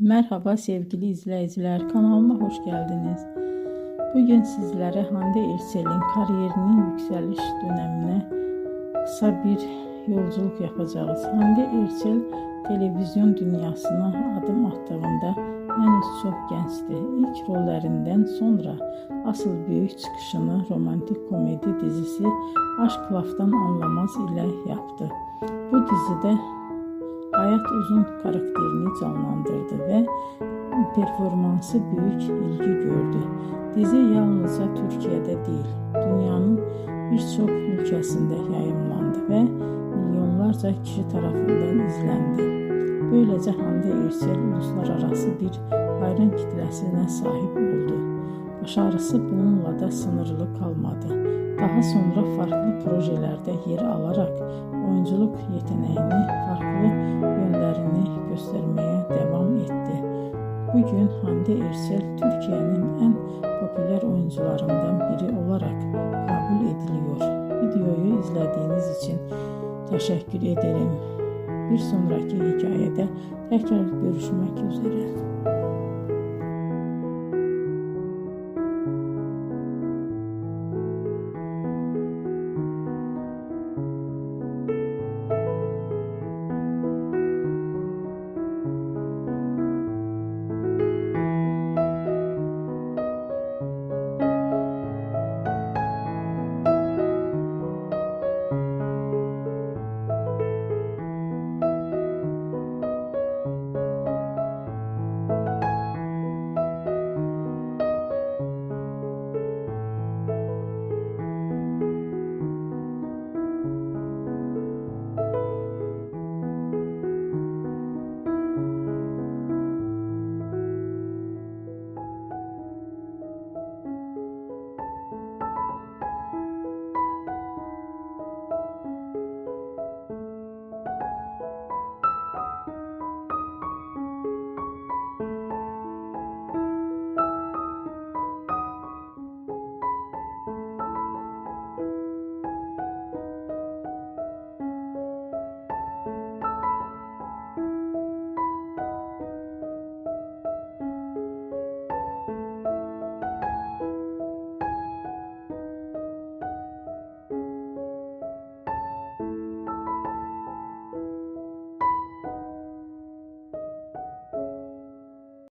Merhaba sevgili izleyiciler, kanalıma hoş geldiniz. Bugün sizlere Hande Erçel'in kariyerinin yükseliş dönemine kısa bir yolculuk yapacağız. Hande Erçel televizyon dünyasına adım attığında henüz çok gençti. İlk rollerinden sonra asıl büyük çıkışını romantik komedi dizisi Aşk Laftan Anlamaz ile yaptı. Bu dizide Hayat Uzun karakterini canlandırdı ve performansı büyük ilgi gördü. Dizi yalnızca Türkiye'de değil, dünyanın birçok ülkesinde yayımlandı ve milyonlarca kişi tarafından izlendi. Böylece Hande Erçel uluslararası bir hayran kitlesine sahip oldu. Başarısı bununla da sınırlı kalmadı. Daha sonra farklı projelerde yer alarak oyunculuk yeteneğini, farklı yönlerini göstermeye devam etti. Bugün Hande Erçel Türkiye'nin en popüler oyuncularından biri olarak kabul ediliyor. Videoyu izlediğiniz için teşekkür ederim. Bir sonraki hikayede tekrar görüşmek üzere.